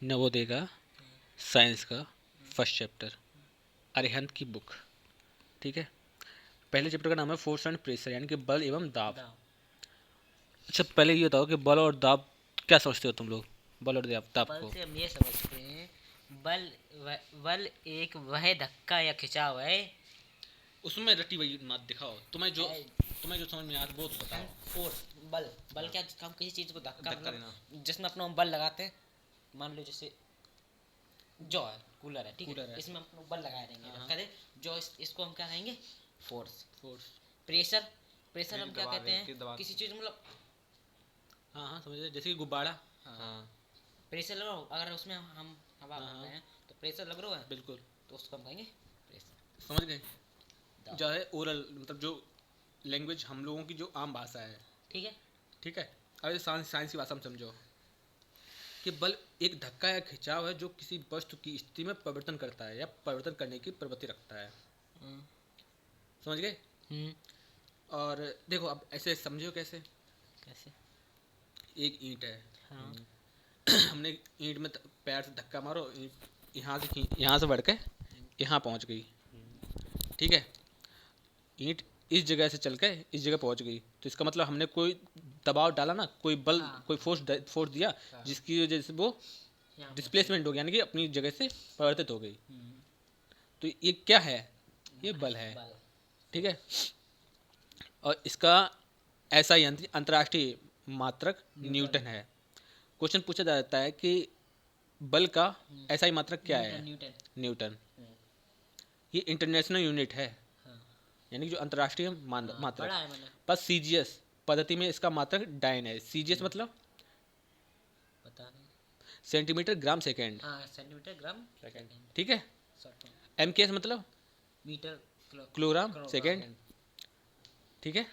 नवोदय का साइंस का first chapter, Arihant की बुक। ठीक है, पहले चैप्टर का नाम है फोर्स एंड प्रेशर, यानी कि बल एवं दाब। अच्छा, पहले ये बताओ कि बल और दाब क्या समझते हो तुम लोग? बल और दाब बल को से हम ये समझते हैं, बल एक वह धक्का या खिंचाव है। उसमें रटी हुई मत दिखाओ, तुम्हें जो समझ में आता वो तो बताओ। फोर्स, बल क्या, हम किसी चीज को धक्का धक्का मतलब जिसमें अपना हम बल लगाते हैं। मान लो जैसे जो है कूलर है, ठीक कूलर है, है। इसमें हम बल लगाए रहेंगे, हाँ। धक्का दे जो इसको हम क्या कहेंगे? फोर्स। फोर्स। प्रेशर, प्रेशर हम क्या दबा कहते दें कि हैं? दबा किसी चीज मतलब हाँ हाँ, समझ गए, जैसे कि गुब्बारा। हाँ, प्रेशर लग रहा हो, अगर उसमें हम हवा हाँ भर हाँ, रहे हैं तो प्रेशर लग रहा है, बिल्कुल तो उसको हम कहेंगे प्रेशर। समझ गए। दाब। जो है ओरल, मतलब जो लैंग्वेज हम लोगों की जो आम भाषा है। ठीक है। ठीक है, अब साइंस की भाषा में समझो कि बल एक धक्का या खिंचाव है जो किसी वस्तु की स्थिति में परिवर्तन करता है या परिवर्तन करने की प्रवृत्ति रखता है। हम्म। समझ गए। और देखो, अब ऐसे समझो कैसे। कैसे? एक ईंट है। हाँ। हमने ईंट में पैर से धक्का मारो, ईंट यहाँ से बढ़ के यहाँ पहुँच गई। ठीक है, ईंट इस जगह से चल के इस जगह पहुँच गई, तो इसका मतलब हमने कोई दबाव डाला ना, कोई बल, हाँ, कोई फोर्स दिया, हाँ, जिसकी वजह से वो यहाँ डिस्प्लेसमेंट हो गया, यानी कि अपनी जगह से परिवर्तित हो गई। हम्म, तो ये क्या है? ये बल है। बल। ठीक है, और इसका ऐसा ही अंतर्राष्ट्रीय मात्रक न्यूटन है। क्वेश्चन पूछा जाता है कि बल का ऐसा ही मात्रक क्या है? न्यूटन। न्यूटन। हम्म, ये इंटरनेशनल यूनिट है, हाँ, यानी कि जो अंतर्राष्ट्रीय हाँ, मात्रक। पढ़ा है मैंने। पर सीजीएस पद्धति में इसका मात्रक डाइन है। सीजीएस मतलब पता नहीं। Centimetre gram second. हाँ, सेंटीमीटर ग्राम सेकेंड, सेकंड। ठीक है। Short form. एमकेएस मतलब मीटर किलोग्राम किलोग्राम। सेकेंड। ठीक है,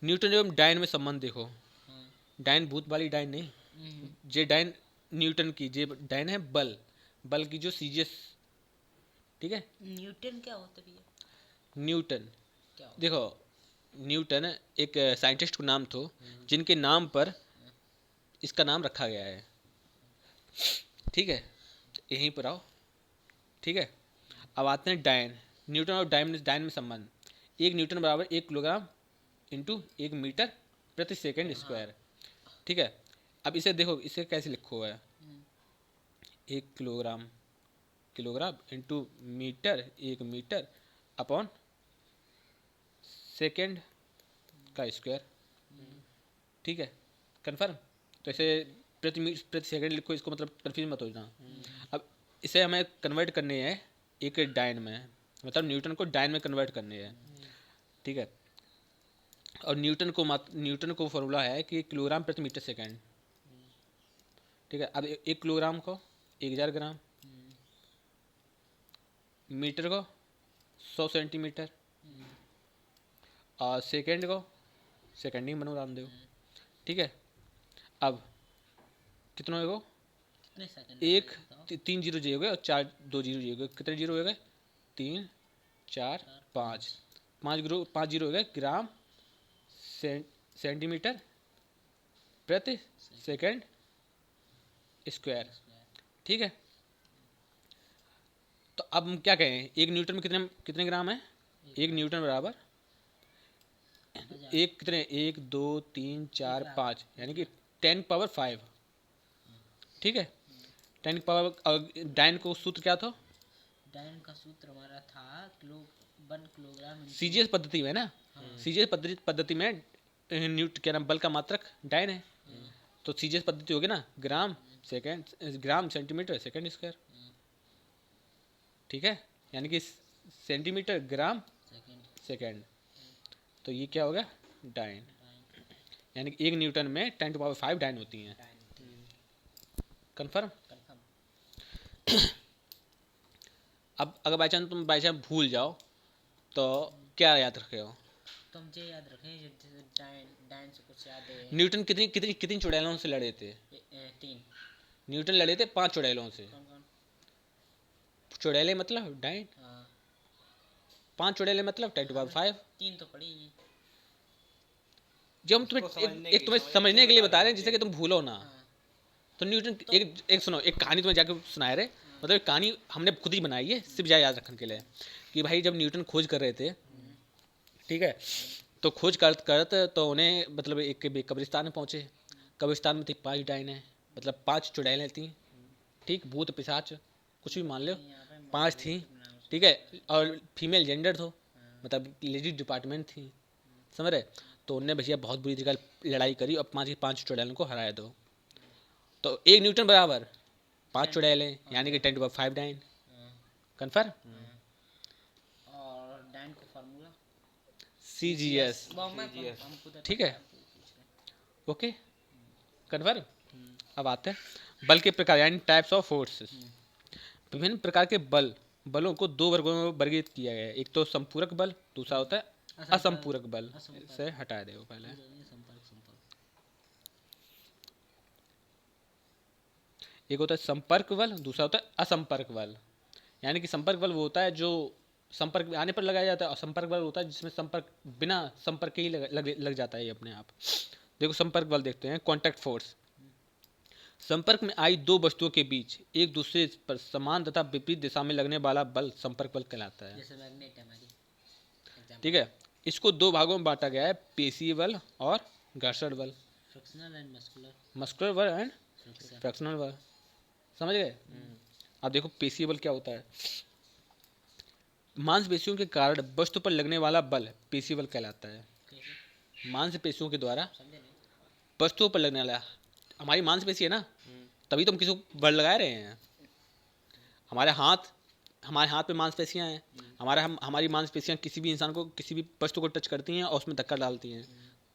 न्यूटन एवं डाइन में संबंध देखो। हाँ। डाइन भूत वाली डाइन नहीं, हम्म, जे डाइन न्यूटन की, जे डाइन है बल, बल की जो सीजीएस। ठीक है, न्यूटन क्या होता है भैया? न्यूटन। क्या होता देखो, न्यूटन एक साइंटिस्ट को नाम था है? जिनके नाम पर इसका नाम रखा गया है। ठीक है, यहीं पर आओ। ठीक है, अब आते हैं डाइन। न्यूटन और डाइन में संबंध। एक न्यूटन बराबर 1 किलोग्राम इंटू 1 मीटर प्रति सेकेंड स्क्वायर। ठीक है, अब इसे देखो, इसे कैसे लिखो हुआ है? 1 kilogram, kilogram into metre, 1 metre upon second का स्क्वायर। ठीक है, कन्फर्म। तो इसे प्रति सेकंड लिखो, इसको मतलब कन्फ्यूज मत हो जाना। अब इसे हमें कन्वर्ट करनी है एक डाइन में, मतलब न्यूटन को डाइन में कन्वर्ट करनी है। ठीक है, और न्यूटन को फॉर्मूला है कि किलोग्राम प्रति मीटर सेकंड। ठीक है, अब 1 किलोग्राम को 1000 ग्राम, मीटर को 100 सेंटीमीटर, और सेकंड को सेकंड ही बनो रामदेव। ठीक है, अब कितना होगा? कितने सेकंड? एक 3 जीरो जी हो गए और 4 2 जीरो जी हो गए। कितने जीरो हो गए? 3 4 5, 5 जीरो हो गए ग्राम सेंटीमीटर प्रति सेकंड स्क्वायर। ठीक है, तो अब हम क्या कहें, एक न्यूटन में कितने कितने ग्राम है? एक न्यूटन बराबर एक कितने, 1 2 3 4 5, यानी कि 10 पावर 5। ठीक है, 10 पावर। डाइन को सूत्र क्या था? डाइन का सूत्र हमारा था 1 किलोग्राम सीजीएस पद्धति में ना, सीजीएस पद्धति में क्या नाम, बल का मात्रक डाइन है। तो सीजीएस पद्धति होगी ना, gram second, gram centimetre second square. ठीक है, यानी कि सेंटीमीटर ग्राम सेकंड। सेकंड। तो ये क्या हो गया? डाइन। यानी कि 1 न्यूटन में 10 to the power 5 डाइन होती हैं। कन्फर्म। कंफर्म। अब अगर बाई चांस तुम भूल जाओ तो क्या याद रखे हो? तो हम ये याद रखें, जैसे डाइन, डाइन से कुछ याद है। न्यूटन कितनी कितनी कितनी चुड़ैलों से लड़े थे? 3। न्यूटन लड़े थे 5 चुड़ैलों से। कौन कौन? चुड़ैले मतलब डाइन, हाँ, 5 चुड़ैले मतलब 10 to the power 5। 3 तो पड़ी ही। जो हम तुम्हें एक तुम्हें समझने के लिए बता रहे हैं, जिससे कि तुम भूलो ना। हाँ, तो न्यूटन एक एक सुनो, एक कहानी तुम्हें जाके सुनाया रे, मतलब एक कहानी हमने खुद ही बनाई है सिर्फ याद रखने के लिए, कि भाई जब न्यूटन खोज कर रहे थे, ठीक है, तो खोज करते करते तो उन्हें मतलब एक कब्रिस्तान में पहुंचे। कब्रिस्तान में थी 5 डाइनें, मतलब 5 चुड़ैलें थी, ठीक, भूत पिशाच कुछ भी मान लो, 5 थी, ठीक है, और फीमेल जेंडर थो, मतलब लेडीज डिपार्टमेंट थी, समझ रहे। तो उनने भैया बहुत बुरी जगह लड़ाई करी और 5 की 5 चुड़ैलों को हराया दो। तो एक न्यूटन बराबर 5 चुड़ैलें, यानी कि 10⁵ डाइन। कन्फर्म। और डाइन को फार्मूला CGS, ठीक है, ओके, कन्फर्म। अब आते हैं बल के प्रकार, यानी टाइप्स ऑफ फोर्सेस। विभिन्न प्रकार के बलों को 2 वर्गों में वर्गीकृत किया गया है। एक तो संपूरक बल, दूसरा होता है असंपूरक बल। से हटा दे पहले। एक होता है संपर्क बल, दूसरा होता है असंपर्क बल। यानी कि संपर्क बल वो होता है जो संपर्क में आने पर लगाया जाता है, और संपर्क बल होता है जिसमें संपर्क बिना संपर्क के ही लग जाता है ये अपने आप। देखो संपर्क बल देखते हैं, कॉन्टैक्ट फोर्स। संपर्क में आई 2 वस्तुओं के बीच एक दूसरे पर समान तथा विपरीत दिशा में लगने वाला बल संपर्क बल कहलाता है, जैसे मैग्नेट है हमारी, ठीक है। इसको 2 भागों में बांटा गया है, पेशीय बल और घर्षण बल। फ्रिक्शनल एंड मस्कुलर, मस्कुलर बल एंड फ्रिक्शनल बल, समझ गए। अब देखो पेशीय बल क्या होता है। मांसपेशियों के कारण वस्तु पर लगने वाला बल पेशीय बल कहलाता है। मांसपेशियों के द्वारा समझे नहीं? वस्तुओं पर लगने वाला, हमारी मांसपेशी है ना, तभी तो हम किसी को बल लगा रहे हैं। हमारे हाथ पे मांसपेशियां हैं, हमारी मांसपेशियां किसी भी इंसान को, किसी भी वस्तु को टच करती हैं और उसमें धक्का डालती हैं,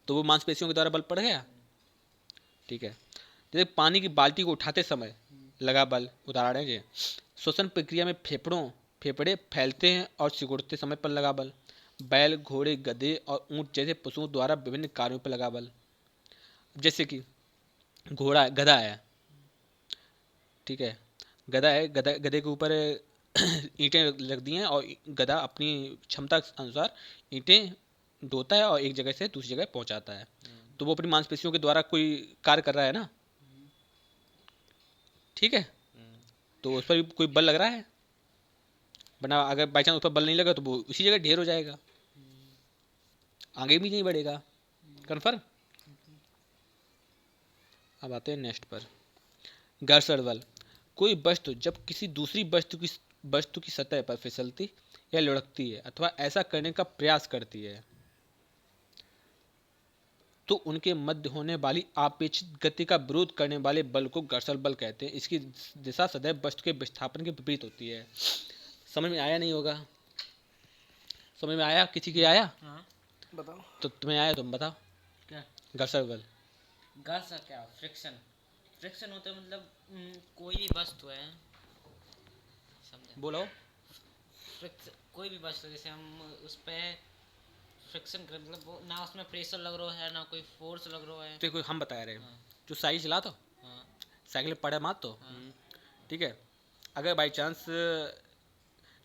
तो वो मांसपेशियों के द्वारा बल पड़ गया, ठीक है। जैसे पानी की बाल्टी को उठाते समय लगा बल, उदाहरण है ये। श्वसन प्रक्रिया में फेफड़े फैलते हैं और सिकुड़ते समय पर लगा बल। बैल, घोड़े, गधे और ऊंट जैसे पशुओं द्वारा विभिन्न कार्यों पर लगा बल। जैसे कि गधा है, ठीक है, गधे के ऊपर ईंटें रख दी हैं और गधा अपनी क्षमता के अनुसार ईंटें ढोता है और एक जगह से दूसरी जगह पहुंचाता है। तो वो अपनी मांसपेशियों के द्वारा कोई कार्य कर रहा है ना, ठीक है, तो उस पर भी कोई बल लग रहा है, वरना अगर बाई चांस उस पर बल नहीं लगा तो वो उसी जगह ढेर हो जाएगा, आगे भी नहीं बढ़ेगा। कन्फर्म। अब आते हैं नेक्स्ट पर, घर्षण बल। कोई वस्तु जब किसी दूसरी वस्तु की सतह पर फिसलती या लुढ़कती है अथवा ऐसा करने का प्रयास करती है, तो उनके मध्य होने वाली आपेक्षित गति का विरोध करने वाले बल को घर्षण बल कहते हैं। इसकी दिशा सदैव वस्तु के विस्थापन के विपरीत होती है। समझ में आया नहीं होगा? समझ में आया? किसी के आया? हाँ बताओ। तो तुम्हें आया, तुम बताओ। क्या घर्षण बल घर्षण, क्या फ्रिक्शन होता है, मतलब कोई भी वस्तु है, समझे? बोलो। कोई भी वस्तु, जैसे हम उस पे फ्रिक्शन कर, मतलब वो ना उसमें प्रेशर लग रहा है ना कोई फोर्स लग रहा है। देखो हम बता रहे हैं, हाँ। जो साइकिल चला तो हाँ साइकिल में पड़े मार तो, हाँ ठीक है, अगर बाई चांस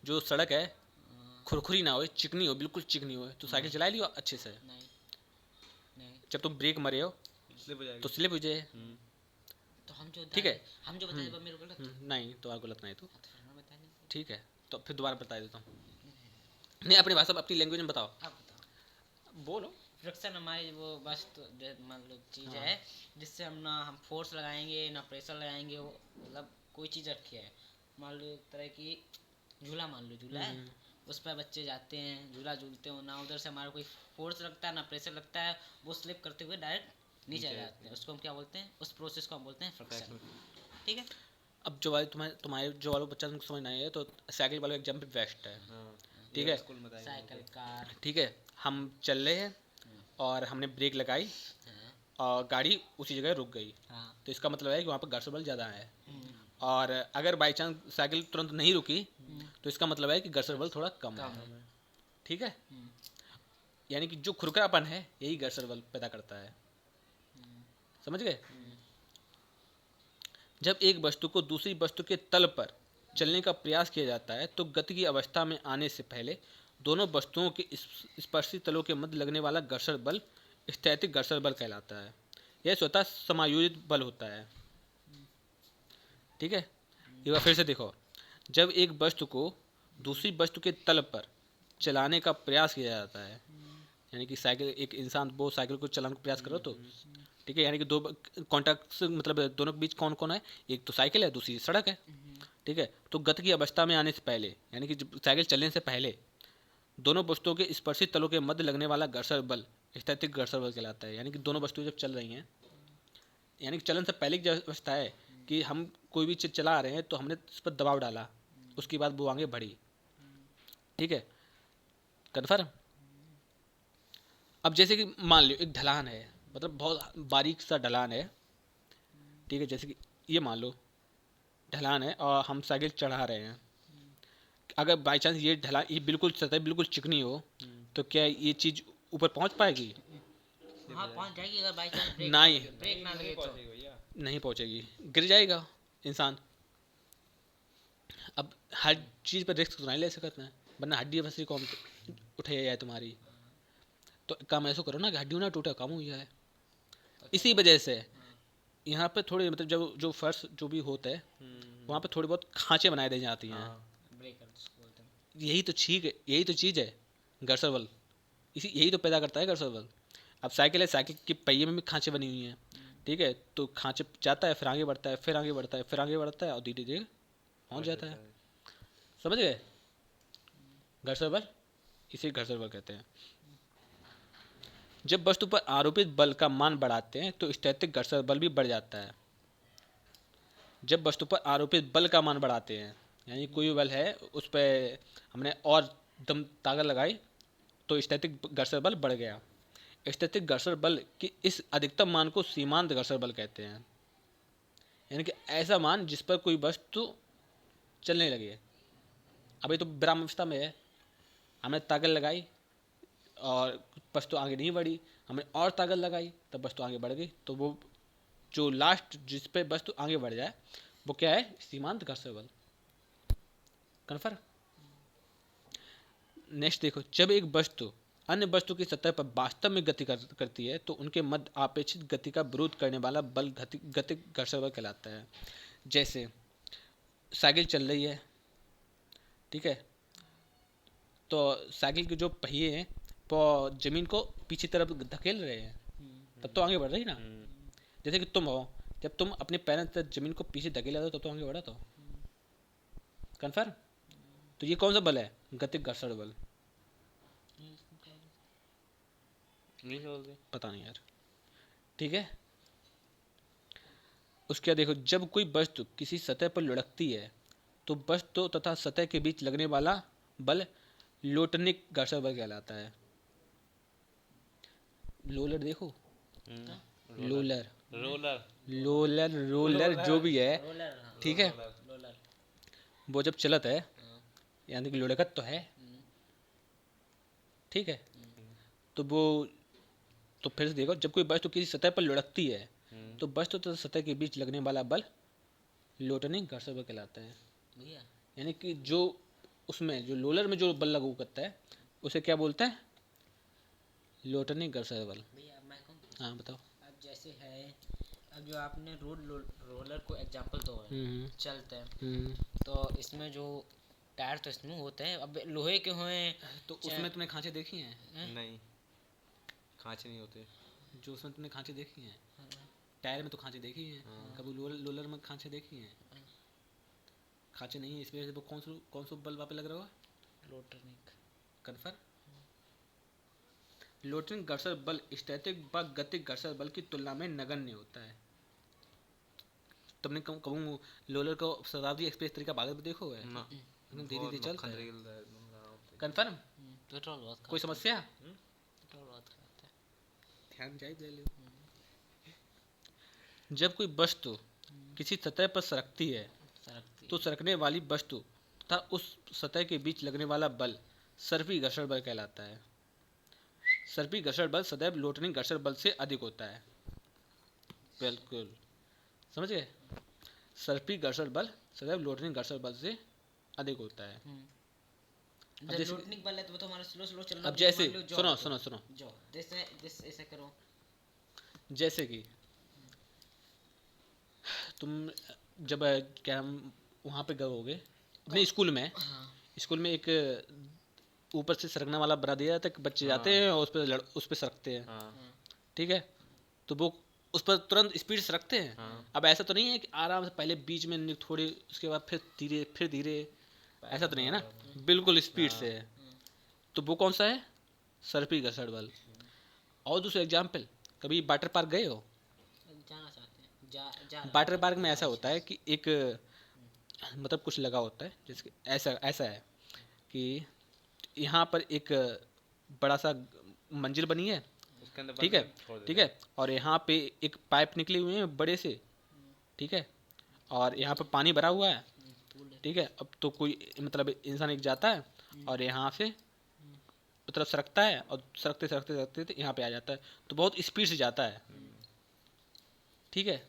जो सड़क है खुरखुरी ना हो, चिकनी हो, बिल्कुल चिकनी हो, तो साइकिल चला लियो अच्छे से। नहीं नहीं, जब तुम ब्रेक मरे हो तो स्लिप हो जाए, तो हम जो ठीक है। हम जो बताए मेरे को गलत, नहीं तुम्हारा गलत नहीं, तो तो फिर मैं बता नहीं। ठीक है, तो फिर दोबारा बता देता हूँ। नहीं, अपनी भाषा अपनी लैंग्वेज में बताओ, आप बताओ। बोलो। फ्रिक्शन हमारी वो वस्तु मान लो चीज़ हाँ। है जिससे हम फोर्स लगाएंगे ना प्रेशर लगाएंगे, वो मतलब कोई चीज़ रखी है, मान लो एक तरह की झूला, मान लो झूला है, उस पर बच्चे जाते हैं, झूला झूलते हो ना, उधर से हमारा कोई फोर्स लगता है ना प्रेशर लगता है, वो स्लिप करते हुए डायरेक्ट नीचे आ जाते हैं। उसको हम क्या बोलते हैं, उस प्रोसेस को हम बोलते हैं फ्रिक्शन, ठीक है। अब जो वाले तुम्हारे जो वाले बच्चा तुमको समझ नहीं है, तो साइकिल वाला एग्जाम्पल बेस्ट है, ठीक है। साइकिल, कार, ठीक है, हम चल रहे हैं और हमने ब्रेक लगाई और गाड़ी उसी जगह रुक गई, हाँ तो इसका मतलब है कि वहाँ पर घर्षण बल ज़्यादा है। और अगर बाई चांस साइकिल तुरंत नहीं रुकी तो इसका मतलब है कि घर्षण बल थोड़ा कम है, ठीक है। यानी कि जो खुरखरापन है यही घर्षण बल पैदा करता है, समझ गए। जब एक वस्तु को दूसरी वस्तु के तल पर चलने का प्रयास किया जाता है तो गति की अवस्था में आने से पहले दोनों वस्तुओं के स्पर्शी तलों के मध्य लगने वाला घर्षण बल स्थैतिक घर्षण बल कहलाता है। यह स्वतः समायोजित बल होता है, ठीक है, एक बार फिर से देखो, जब एक वस्तु को दूसरी वस्तु के तल पर चलाने का प्रयास किया जाता है, यानी कि साइकिल, एक इंसान वो साइकिल को चलाने का प्रयास करो तो, ठीक है, यानी कि दो कॉन्टैक्ट, मतलब दोनों के बीच कौन कौन है, एक तो साइकिल है, दूसरी सड़क है, ठीक है। तो गति की अवस्था में आने से पहले, यानी कि जब साइकिल चलने से पहले दोनों वस्तुओं के स्पर्शित तलों के मध्य लगने वाला घर्षण बल स्थैतिक घर्षण बल कहलाता है। यानी कि दोनों वस्तुएं जब चल रही हैं, यानी कि चलन से पहले की जो अवस्था है कि हम कोई भी चीज़ चला रहे हैं तो हमने उस पर दबाव डाला, उसके बाद वो आगे बढ़ी, ठीक है, कन्फर्म। अब जैसे कि मान लो एक ढलान है, मतलब बहुत बारीक सा ढलान है, ठीक है, जैसे कि ये मान लो ढलान है और हम साइकिल चढ़ा रहे हैं, अगर बाई चांस ये ढलान, ये बिल्कुल सतह बिल्कुल चिकनी हो, तो क्या ये चीज़ ऊपर पहुंच पाएगी? हाँ पहुंच जाएगी, अगर बाई चांस नहीं, ब्रेक ना लगे तो। नहीं पहुंचेगी, गिर जाएगा इंसान। अब हर चीज़ पर रिस्क तो नहीं ले सकते हैं, वरना हड्डी फंसी कौन उठाई जाए तुम्हारी, तो काम ऐसा करो ना कि हड्डी ना टूटे, काम हो जाए। इसी वजह से यहाँ पे थोड़ी, मतलब जब जो फर्श जो भी होता है वहाँ पे थोड़ी बहुत खांचे बनाए दी जाती हैं। ब्रेकर जिसको बोलते हैं। यही तो ठीक है, यही तो चीज़ है घर्षण बल, इसी यही तो पैदा करता है घर्षण बल। अब साइकिल है, साइकिल के पहिए में भी खांचे बनी हुई हैं, ठीक है, तो खांचे जाता है, फिर आगे बढ़ता है, फिर आगे बढ़ता है, फिर आगे बढ़ता है, और धीरे धीरे पहुँच जाता है। समझ गए? घर्षण बल, इसे घर्षण बल कहते हैं। जब वस्तु पर आरोपित बल का मान बढ़ाते हैं तो स्थैतिक घर्षण बल भी बढ़ जाता है। जब वस्तु पर आरोपित बल का मान बढ़ाते हैं, यानी कोई बल है उस पर हमने और दम ताकत लगाई तो स्थैतिक घर्षण बल बढ़ गया। स्थैतिक घर्षण बल की इस अधिकतम मान को सीमांत घर्षण बल कहते हैं, यानी कि ऐसा मान जिस पर कोई वस्तु चलने लगे। अब ये तो विराम अवस्था में है, हमने ताकत लगाई और वस्तु आगे नहीं बढ़ी, हमने और ताकत लगाई तब वस्तु आगे बढ़ गई, तो वो जो लास्ट जिस पे वस्तु आगे बढ़ जाए वो क्या है? सीमांत घर्षण बल। कन्फर्म। नेक्स्ट देखो, जब एक वस्तु अन्य वस्तु की सतह पर वास्तव में गति करती है तो उनके मध्य अपेक्षित गति का विरोध करने वाला बल गतिक घर्षण बल कहलाता है। जैसे साइकिल चल रही है, ठीक है, तो साइकिल के जो पहिए हैं वो जमीन को पीछे तरफ धकेल रहे हैं, तब तो आगे बढ़ रही ना। जैसे कि तुम हो, जब तुम अपने पैरों से जमीन को पीछे धकेला दो तब तो आगे बढ़ा। तो कन्फर्म। तो ये कौन सा बल है? गतिक घर्षण बल। पता नहीं यार, ठीक है। उसके बाद देखो, जब कोई वस्तु किसी सतह पर लुढ़कती है तो वस्तु तथा सतह के बीच लगने वाला बल लोटनिक घर्षण बल कहलाता है। लोलर देखो, लोलर रोलर लोलर रोलर जो भी है, रोलर, हाँ, ठीक है, रोलर। वो जब चलत है यानी कि लुढ़कत तो है, ठीक है, तो वो, तो फिर से देखो, जब कोई वस्तु किसी सतह पर लुढ़कती है तो वस्तु तथा सतह के बीच लगने वाला बल लोटनिक घर्षण बल कहलाता है। भैया यानी कि जो उसमें जो लोलर में जो बल लागू करता है उसे क्या बोलते हैं? लोटनिक घर्षण बल। भैया मैं कहूँ, हाँ बताओ। अब जैसे है, अब जो आपने रोलर को एग्जांपल दो है, चलते हैं, तो इसमें जो टायर तो इसमें होते हैं, अब लोहे के हुए, तो उसमें तुमने खांचे देखी हैं? नहीं, खांचे नहीं होते। जो उसमें तुमने खांचे देखी हैं, टायर में तो खांचे देखी हैं, कभी लोलर में खांचे देखी हैं? खांचे नहीं है, इस वजह से वो कौन सा बल वापस लग रहा होगा? लोटनिक। कन्फर्म। लोटनिक घर्षण बल स्थैतिक व गतिक घर्षण बल की तुलना में नगण्य होता है। तुमने कहूँ लोलर को शताब्दी एक्सप्रेस तरीका भागत में देखो है, ना, एकदम धीरे धीरे चलता है। है। कन्फर्म। पेट्रोल बहुत कोई समस्या? पेट्रोल बहुत खाते हैं। ध्यान जाए दे लो। जब कोई वस्तु किसी सतह पर सरकती है सरकती तो सरकने वाली वस्तु तथा उस सतह के बीच लगने वाला बल सर्पी घर्षण बल कहलाता है। सर्पी घर्षण बल सदैव लोटनिक घर्षण बल से अधिक होता है। बिल्कुल समझ गए? सर्पी घर्षण बल सदैव लोटनिक घर्षण बल से अधिक होता है। जब जैसे- लोटनिक बल है तो वो तो हमारा स्लो स्लो चलना। अब जैसे सुनो जो जैसे ऐसे करो, जैसे कि तुम जब क्या हम वहाँ पे गए होगे अपने स्कूल में, हाँ स्कूल में एक ऊपर से सरकने वाला बना दिया जाता है कि बच्चे जाते हैं और उस पर सरकते हैं, हाँ ठीक है। तो वो उस पर तुरंत स्पीड से रखते हैं। हाँ। अब ऐसा तो नहीं है कि आराम से पहले बीच में थोड़ी, उसके बाद फिर धीरे, ऐसा तो नहीं है ना, बिल्कुल स्पीड से है। तो वो कौन सा है? सर्पी घसड़ बल। और दूसरा एग्जाम्पल, कभी वाटर पार्क गए हो? जाना चाहते हैं, जा वाटर पार्क में ऐसा होता है कि एक मतलब कुछ लगा होता है, जैसे ऐसा ऐसा है कि यहाँ पर एक बड़ा सा मंजिल बनी है, उसके अंदर ठीक बंद है, करके छोड़ देते ठीक है। और यहाँ पे एक पाइप निकले हुए हैं बड़े से, ठीक है। और यहाँ पे पानी भरा हुआ है, ठीक है। अब तो कोई मतलब इंसान एक जाता है और यहाँ से मतलब सरकता है और सरकते सरकते सरकते यहाँ पे आ जाता है। तो बहुत स्पीड से जाता है, ठीक है,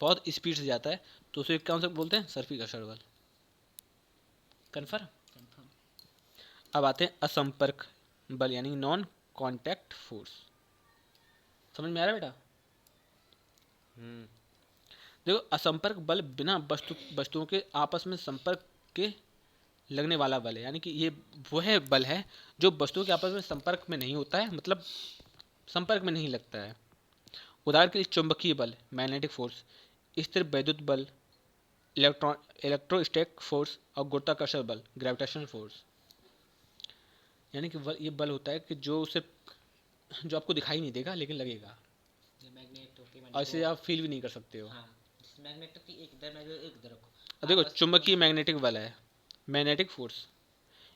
बहुत स्पीड से जाता है। तो उसे कौन सा बोलते हैं? सर्पी घसड़ बल। कन्फर्म। कंफर्म। अब आते हैं असंपर्क बल यानी नॉन कांटेक्ट फोर्स। समझ में आ रहा है बेटा? हम्म। देखो, असंपर्क बल बिना वस्तुओं के आपस में संपर्क के लगने वाला बल है, यानी कि ये वह बल है जो वस्तुओं के आपस में संपर्क में नहीं होता है, मतलब संपर्क में नहीं लगता है। उदाहरण के लिए चुंबकीय बल मैग्नेटिक फोर्स, स्थिर वैद्युत बल इलेक्ट्रोस्टैटिक फोर्स और गुरुत्वाकर्षण बल ग्रेविटेशनल फोर्स। यानी कि ये बल होता है कि जो आपको दिखाई नहीं देगा लेकिन लगेगा, ये मैग्नेट होके और इसे आप फील भी नहीं कर सकते हो। हाँ, मैग्नेट की एक इधर मैग्नेट एक इधर रखो। अब देखो, आपस में चुंबकीय मैग्नेटिक बल है मैग्नेटिक फोर्स।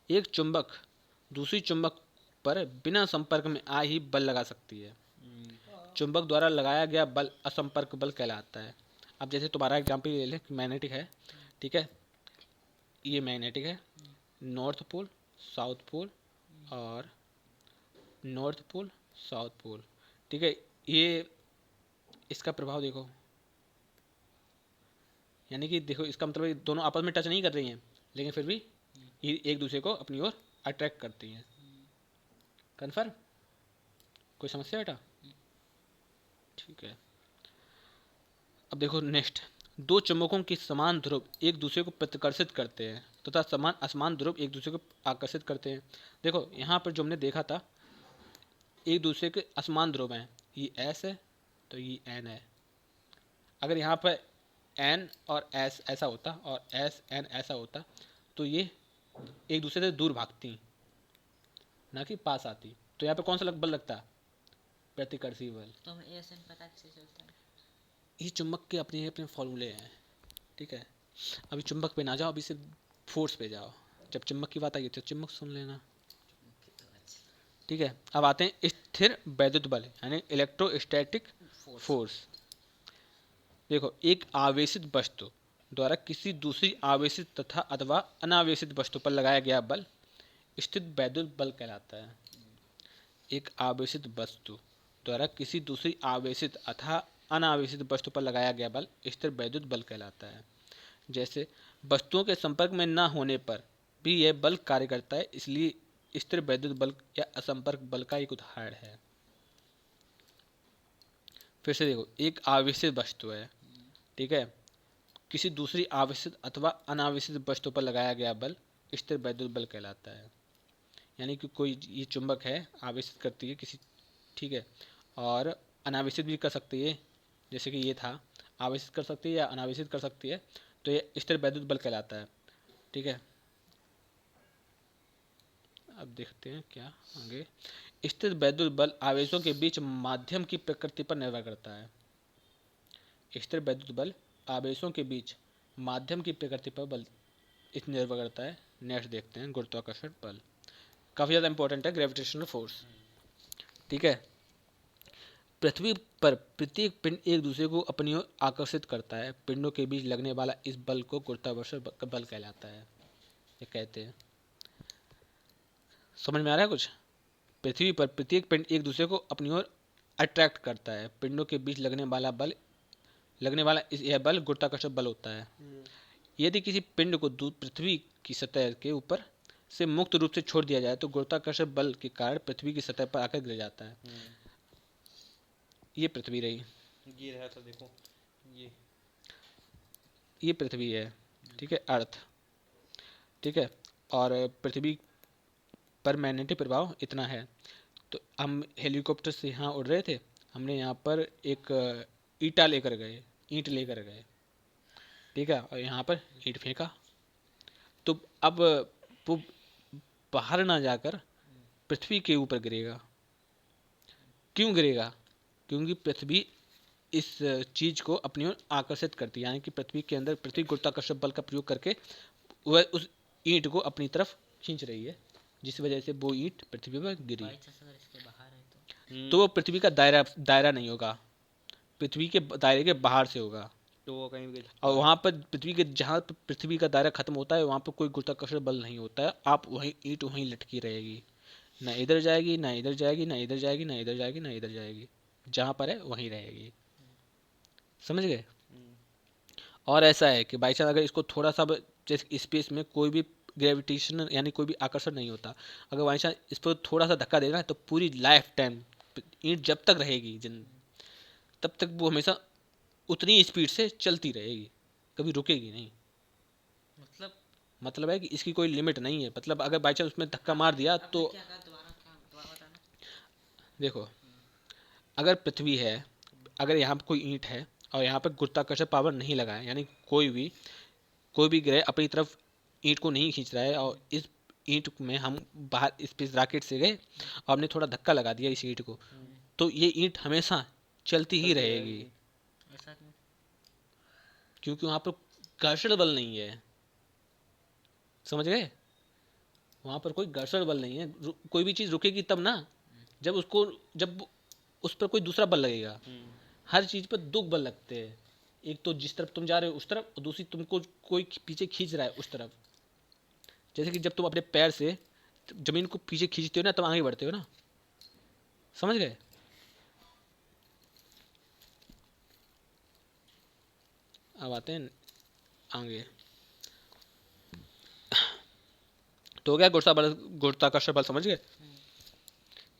एक चुंबक दूसरी चुंबक पर बिना संपर्क में आ ही बल लगा सकती है। चुंबक द्वारा लगाया गया बल असंपर्क बल कहलाता है। अब जैसे तुम्हारा एग्जाम्पल ले लें, मैग्नेटिक है, ठीक है, ये मैग्नेटिक है, नॉर्थ पोल साउथ पोल और नॉर्थ पोल साउथ पोल, ठीक है। ये इसका प्रभाव देखो, यानी कि देखो इसका मतलब ये दोनों आपस में टच नहीं कर रही हैं, लेकिन फिर भी ये एक दूसरे को अपनी ओर अट्रैक्ट करती हैं। कन्फर्म? कोई समस्या बेटा? ठीक है। अब देखो नेक्स्ट, दो चुंबकों की समान ध्रुव एक दूसरे को प्रतिकर्षित करते हैं तथा समान असमान ध्रुव एक दूसरे को आकर्षित करते हैं। देखो यहाँ पर जो हमने देखा था, एक दूसरे के असमान ध्रुव हैं, ये एस है तो ये एन है। अगर यहाँ पर एन और एस ऐसा होता और एस एन ऐसा होता तो ये एक दूसरे से दूर भागती, ना कि पास आती। तो यहाँ पे कौन सा बल लगता? प्रतिकर्षी बल। तो हमें एस एन पता कैसे चलता है? ये चुंबक के अपने अपने फॉर्मूले हैं, ठीक है। अभी चुंबक पे ना जाओ, अभी सिर्फ फोर्स पे जाओ। जब चुंबक की बात आई तो चुंबक सुन लेना, ठीक है। अब आते हैं स्थिर वैद्युत बल यानी इलेक्ट्रोस्टैटिक फोर्स। देखो, एक आवेशित वस्तु द्वारा किसी दूसरी आवेशित तथा अथवा अनावेशित वस्तु पर लगाया गया बल स्थिर वैद्युत बल कहलाता है। एक आवेशित वस्तु द्वारा किसी दूसरी आवेशित अथवा अनावेशित वस्तु पर लगाया गया बल स्थिर वैद्युत बल कहलाता है। जैसे वस्तुओं के संपर्क में न होने पर भी यह बल कार्य करता है, इसलिए स्थिर वैद्युत बल या असंपर्क बल का एक उदाहरण है। फिर से देखो, एक आवेशित वस्तु है, ठीक है, किसी दूसरी आवेशित अथवा अनावेशित वस्तु पर लगाया गया बल स्थिर वैद्युत बल कहलाता है। यानी कि कोई ये चुंबक है, आवेशित करती है किसी, ठीक है, और अनावेशित भी कर सकती है, जैसे कि ये था, आवेशित कर सकती है या अनावेशित कर सकती है, तो ये स्थिर वैद्युत बल कहलाता है, ठीक है। अब देखते हैं क्या आगे। स्थिर वैद्युत बल आवेशों के बीच माध्यम की प्रकृति पर निर्भर करता है। स्थिर वैद्युत बल आवेशों के बीच माध्यम की प्रकृति पर बल इस निर्भर करता है। नेक्स्ट देखते हैं, गुरुत्वाकर्षण बल काफ़ी ज़्यादा इंपॉर्टेंट है, ग्रेविटेशनल फोर्स, ठीक है। पृथ्वी पर प्रत्येक पिंड एक दूसरे को अपनी ओर आकर्षित करता है। पिंडों के बीच लगने वाला इस बल को गुरुत्वाकर्षण बल कहलाता है, ये कहते हैं। समझ में आ रहा है कुछ? पृथ्वी पर प्रत्येक पिंड एक दूसरे को अपनी ओर अट्रैक्ट करता है। पिंडों के बीच लगने वाला यह बल गुरुत्वाकर्षण बल होता है। यदि किसी पिंड को पृथ्वी की सतह के ऊपर से मुक्त रूप से छोड़ दिया जाए तो गुरुत्वाकर्षण बल के कारण पृथ्वी की सतह पर आकर गिर जाता है। ये पृथ्वी रही। ये रहा था, देखो ये ये पृथ्वी है, ठीक है, अर्थ, ठीक है, और पृथ्वी पर मैग्नेटिक प्रभाव इतना है। तो हम हेलीकॉप्टर से यहाँ उड़ रहे थे, हमने यहाँ पर एक ईंटा लेकर गए, ईंट लेकर गए, ठीक है, और यहाँ पर ईंट फेंका, तो अब वो बाहर ना जाकर पृथ्वी के ऊपर गिरेगा। क्यों गिरेगा? क्योंकि पृथ्वी इस चीज को अपनी ओर आकर्षित करती है, यानी कि पृथ्वी के अंदर पृथ्वी गुरुत्वाकर्षण बल का प्रयोग करके वह उस ईंट को अपनी तरफ खींच रही है, जिस वजह से वो ईंट पृथ्वी पर गिरी। बाई चांस अगर इसके बाहर है तो वो पृथ्वी का दायरा नहीं होगा, पृथ्वी के दायरे के बाहर से होगा, तो वो कहीं भी और वहाँ पर पृथ्वी के जहाँ पर पृथ्वी का दायरा खत्म होता है वहाँ पर कोई गुरुत्वाकर्षण बल नहीं होता है, आप वहीं ईंट वहीं लटकी रहेगी, ना इधर जाएगी ना इधर जाएगी ना इधर जाएगी ना इधर जाएगी ना इधर जाएगी, जहाँ पर है वहीं रहेगी। समझ गए? और ऐसा है कि बाई चांस अगर इसको थोड़ा सा जैसे स्पेस में कोई भी ग्रेविटेशन यानी कोई भी आकर्षण नहीं होता, अगर बाई चांस इस पर थोड़ा सा धक्का देना है तो पूरी लाइफ टाइम ईंट जब तक रहेगी तब तक वो हमेशा उतनी स्पीड से चलती रहेगी, कभी रुकेगी नहीं। मतलब है कि इसकी कोई लिमिट नहीं है, मतलब अगर बाई चांस उसमें धक्का मार दिया तो क्या कहा दोबारा बताना। देखो, अगर पृथ्वी है, अगर यहाँ पर कोई ईंट है और यहाँ पर गुरुत्वाकर्षण पावर नहीं लगा है, यानी कोई भी ग्रह अपनी तरफ ईंट को नहीं खींच रहा है, और इस ईंट में हम बाहर स्पेस रॉकेट से गए और हमने थोड़ा धक्का लगा दिया इस ईंट को, तो ये ईंट हमेशा चलती ही रहेगी, ऐसा क्यों? क्योंकि वहाँ पर घर्षण बल नहीं है। समझ गए? वहाँ पर कोई घर्षण बल नहीं है, कोई भी चीज़ रुकेगी तब ना जब उस पर कोई दूसरा बल लगेगा। हर चीज़ पर दो बल लगते हैं, एक तो जिस तरफ तुम जा रहे हो उस तरफ, और दूसरी तुमको कोई पीछे खींच रहा है उस तरफ। जैसे कि जब तुम अपने पैर से जमीन को पीछे खींचते हो ना, तब आगे बढ़ते हो ना। समझ गए? अब आते हैं आगे। तो क्या गुरुत्वाकर्षण बल समझ गए?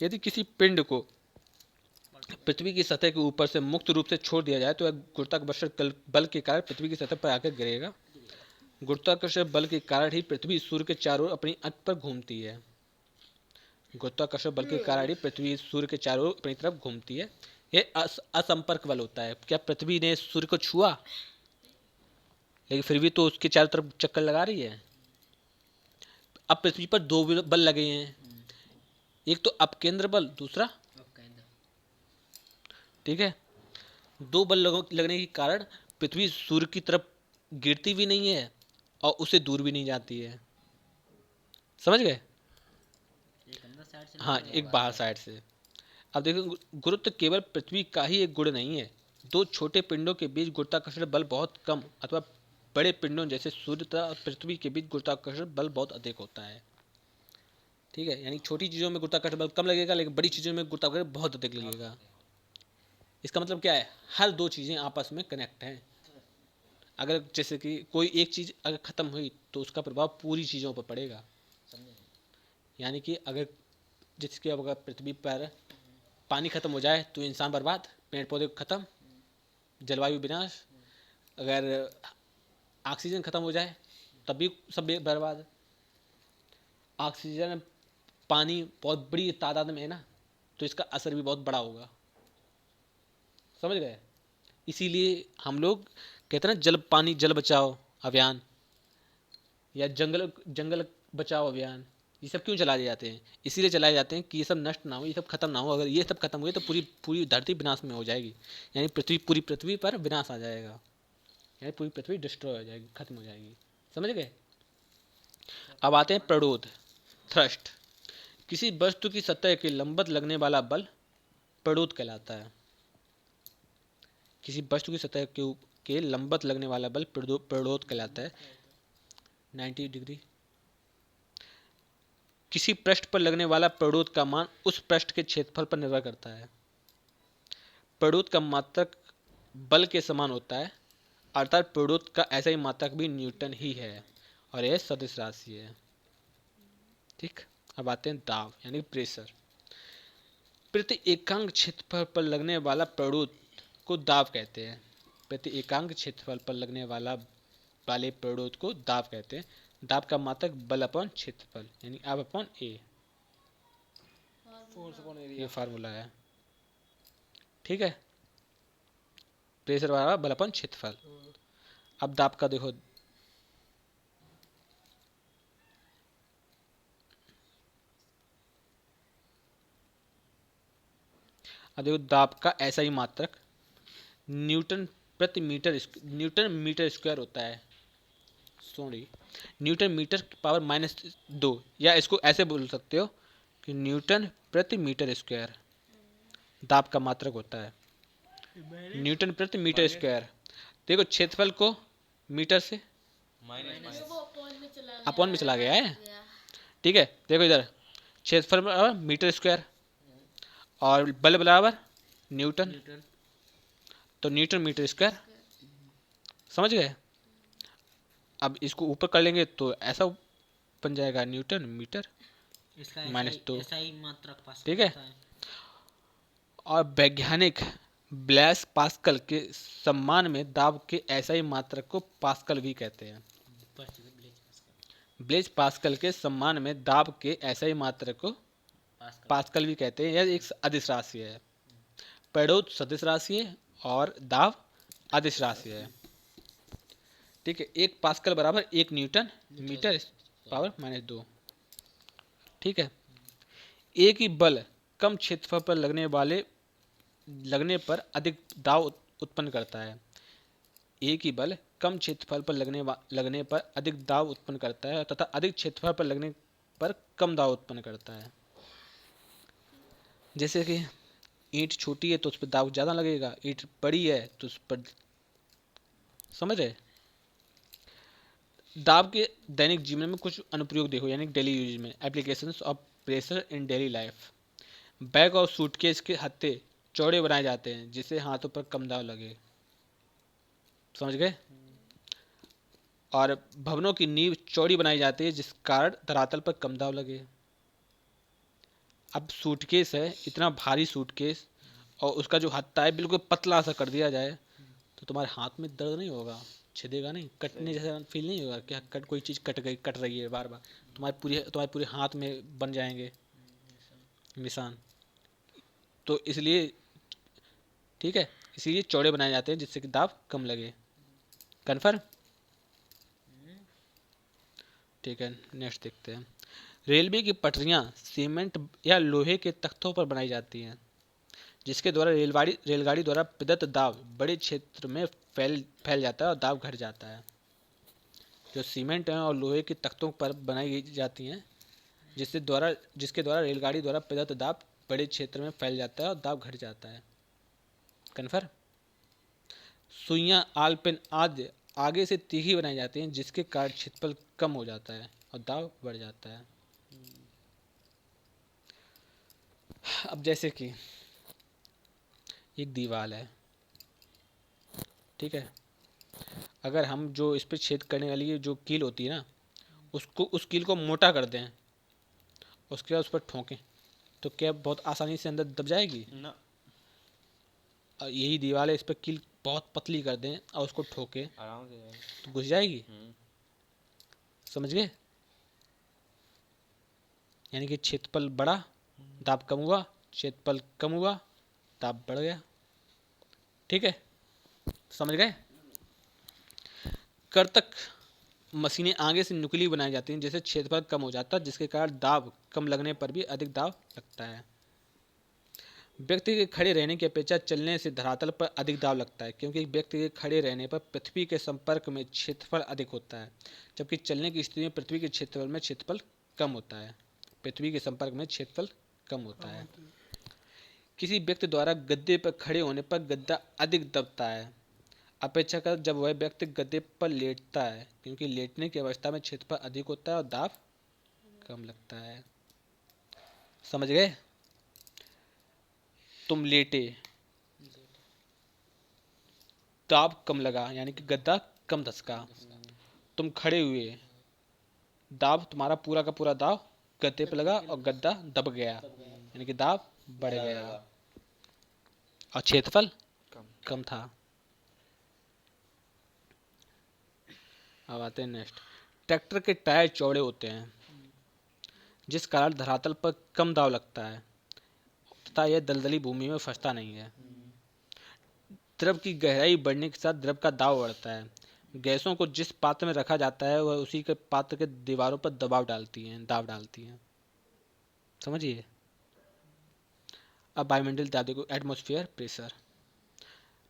यदि किसी पिंड को पृथ्वी की सतह के ऊपर से मुक्त रूप से छोड़ दिया जाए तो वह गुरुत्वाकर्षण बल के कारण पृथ्वी की सतह पर आकर गिरेगा। गुरुत्वाकर्षण बल के कारण ही पृथ्वी सूर्य के चारों ओर अपनी अक्ष पर घूमती है। गुरुत्वाकर्षण बल के कारण ही पृथ्वी सूर्य के चारों ओर अपनी तरफ घूमती है। यह असंपर्क बल होता है। क्या पृथ्वी ने सूर्य को छुआ? लेकिन फिर भी तो उसके चारों तरफ चक्कर लगा रही है। अब पृथ्वी पर दो बल लगे हैं, एक तो अपकेंद्र बल, दूसरा ठीक है। दो बल लगने के कारण पृथ्वी सूर्य की तरफ गिरती भी नहीं है और उससे दूर भी नहीं जाती है। समझ गए? एक अंदर साइड से हाँ, एक बाहर साइड से। अब देखो, गुरुत्व केवल पृथ्वी का ही एक गुण नहीं है। दो छोटे पिंडों के बीच गुरुत्वाकर्षण बल बहुत कम अथवा बड़े पिंडों जैसे सूर्य तथा पृथ्वी के बीच गुरुत्वाकर्षण बल बहुत अधिक होता है। ठीक है, यानी छोटी चीज़ों में गुरुत्वाकर्षण बल कम लगेगा, लेकिन बड़ी चीज़ों में गुरुत्वाकर्षण बहुत अधिक लगेगा। इसका मतलब क्या है? हर दो चीज़ें आपस में कनेक्ट हैं। अगर जैसे कि कोई एक चीज़ अगर ख़त्म हुई तो उसका प्रभाव पूरी चीज़ों पर पड़ेगा। यानी कि अगर जिसके अगर पृथ्वी पर पानी खत्म हो जाए तो इंसान बर्बाद, पेड़ पौधे खत्म, जलवायु विनाश। अगर ऑक्सीजन खत्म हो जाए तब भी सब बर्बाद। ऑक्सीजन पानी बहुत बड़ी तादाद में है ना, तो इसका असर भी बहुत बड़ा होगा। समझ गए? इसीलिए हम लोग कहते हैं ना, जल बचाओ अभियान या जंगल बचाओ अभियान, ये सब क्यों चलाए जाते हैं? इसीलिए चलाए जाते हैं कि ये सब नष्ट ना हो, ये सब खत्म ना हो। अगर ये सब खत्म हुए तो पूरी धरती विनाश में हो जाएगी, यानी पूरी पृथ्वी पर विनाश आ जाएगा, यानी पूरी पृथ्वी डिस्ट्रॉय हो जाएगी, खत्म हो जाएगी। समझ गए? अब आते हैं प्रणोद, थ्रस्ट। किसी वस्तु की सतह के लंबवत लगने वाला बल प्रणोद कहलाता है। किसी वस्तु की सतह के लंबवत लगने वाला बल प्रणोद कहलाता है। 90 डिग्री। किसी पृष्ठ पर लगने वाला प्रणोद का मान उस पृष्ठ के क्षेत्रफल पर निर्भर करता है। प्रणोद का मात्रक बल के समान होता है, अर्थात प्रणोद का ऐसा ही मात्रक भी न्यूटन ही है, और यह सदिश राशि है। ठीक। अब आते हैं दाब यानी प्रेशर। प्रति एकांक क्षेत्रफल पर लगने वाला प्रणोद को दाब कहते हैं। प्रति एकांक क्षेत्रफल पर लगने वाला वाले प्रतिरोध को दाब कहते हैं। दाब का मात्रक बल अपॉन क्षेत्रफल यानी F upon A, force upon ये एरिया। फार्मूला है। ठीक है, प्रेशर बराबर बल अपॉन क्षेत्रफल। अब दाब का देखो, अब देखो दाब का ऐसा ही मात्रक न्यूटन न्यूटन मीटर स्क्वायर होता है। सॉरी, न्यूटन मीटर की पावर -2, या इसको ऐसे बोल सकते हो कि न्यूटन प्रति मीटर स्क्वायर दाब का मात्रक होता है। न्यूटन प्रति मीटर स्क्वायर। देखो क्षेत्रफल को मीटर से माइनस अपॉन में चला गया है। ठीक है, देखो इधर क्षेत्रफल बराबर मीटर स्क्वायर और बल बराबर न्यूटन, तो न्यूटन मीटर स्क्वायर। समझ गए? अब इसको ऊपर कर लेंगे तो ऐसा बन जाएगा न्यूटन मीटर इसका -2। ऐसा ही मात्रक पास ठीक है। होता है। और वैज्ञानिक ब्लैस पास्कल के सम्मान में दाब के ऐसा ही मात्रक को पास्कल भी कहते हैं। ब्लेज पास्कल के सम्मान में दाब के ऐसा ही मात्रक को पास्कल भी कहते हैं। यह एक अदिश राशि है। प्रतिरोध सदिश राशि है और दाब अदिश राशि है। ठीक है, 1 पास्कल बराबर 1 न्यूटन मीटर पावर -2। ठीक है, एक ही बल कम क्षेत्रफल पर लगने पर अधिक दाब उत्पन्न करता है। एक ही बल कम क्षेत्रफल पर लगने पर अधिक दाब उत्पन्न करता है तथा अधिक क्षेत्रफल पर लगने पर कम दाब उत्पन्न करता है। जैसे कि ईंट छोटी है तो उस पर दाब ज़्यादा लगेगा, ईंट बड़ी है तो उस पर, समझ रहे? दाब के दैनिक जीवन में कुछ अनुप्रयोग देखो, यानी डेली यूज में applications of pressure in daily life. Bag और सूटकेस के हत्थे चौड़े बनाए जाते हैं जिससे हाथों पर कम दाब लगे। समझ गए? और भवनों की नींव चौड़ी बनाई जाती है जिस कारण धरातल पर कम दाब लगे। अब सूटकेस है, इतना भारी सूटकेस, और उसका जो हत्था है बिल्कुल पतला सा कर दिया जाए तो तुम्हारे हाथ में दर्द नहीं होगा, छिदेगा नहीं, कटने जैसा फील नहीं होगा कि कट कोई चीज़ कट रही है बार बार। तुम्हारे पूरे हाथ में बन जाएंगे निशान। तो इसलिए, ठीक है, इसीलिए चौड़े बनाए जाते हैं जिससे कि दाब कम लगे। कन्फर्म? ठीक है, नेक्स्ट देखते हैं। रेलवे की पटरियां सीमेंट या लोहे के तख्तों पर बनाई जाती हैं जिसके द्वारा रेलगाड़ी द्वारा प्रदत्त दाब बड़े क्षेत्र में फैल जाता है और दाब घट जाता है। जो सीमेंट है और लोहे के तख्तों पर बनाई जाती हैं जिसके द्वारा रेलगाड़ी द्वारा प्रदत्त दाब बड़े क्षेत्र में फैल जाता है और दाब घट जाता है। कन्फर्म? सुइयां आलपिन आदि आगे से तीखी बनाई जाती हैं जिसके कारण क्षेत्रफल कम हो जाता है और दाब बढ़ जाता है। अब जैसे कि एक दीवार है, ठीक है, अगर हम जो इस पर छेद करने वाली जो कील होती है ना, उस कील को मोटा कर दें, उसके बाद उस पर ठोकें तो क्या बहुत आसानी से अंदर दब जाएगी? ना, और यही दीवार है, इस पर कील बहुत पतली कर दें और उसको ठोकें आराम से जाएगा। तो घुस जाएगी। समझ गए? यानी कि क्षेत्रफल बढ़ा, दाब कम हुआ, क्षेत्रफल कम हुआ, दाब बढ़ गया। ठीक है, समझ गए? कर्तक मशीनें आगे से नुकीली बनाई जाती हैं जिससे क्षेत्रफल कम हो जाता है जिसके कारण दाब कम लगने पर भी अधिक दाब लगता है। व्यक्ति के खड़े रहने की अपेक्षा चलने से धरातल पर अधिक दाब लगता है क्योंकि व्यक्ति के खड़े रहने पर पृथ्वी के संपर्क में क्षेत्रफल अधिक होता है जबकि चलने की स्थिति में पृथ्वी के क्षेत्रफल में क्षेत्रफल कम होता है। पृथ्वी के संपर्क में क्षेत्रफल कम होता है। किसी व्यक्ति द्वारा गद्दे पर खड़े होने पर गद्दा अधिक दबता है अपेक्षाकृत जब वह व्यक्ति गद्दे पर लेटता है क्योंकि लेटने की अवस्था में क्षेत्रफल अधिक होता है और दाब कम लगता है। समझ गए? तुम लेटे, दाब कम लगा यानी कि गद्दा कम धसका। तुम खड़े हुए, दाब तुम्हारा पूरा का पूरा दाब गद्दे पर लगा और गद्दा दब गया यानी कि दाब बढ़ गया और क्षेत्रफल कम था। अब आते हैं नेक्स्ट। ट्रैक्टर के टायर चौड़े होते हैं जिस कारण धरातल पर कम दाव लगता है तथा यह दलदली भूमि में फंसता नहीं है। द्रव की गहराई बढ़ने के साथ द्रव का दाव बढ़ता है। गैसों को जिस पात्र में रखा जाता है वह उसी के पात्र के दीवारों पर दाव डालती हैं। समझिए। अब वायुमंडल दाब देखो, एटमॉस्फेयर प्रेशर।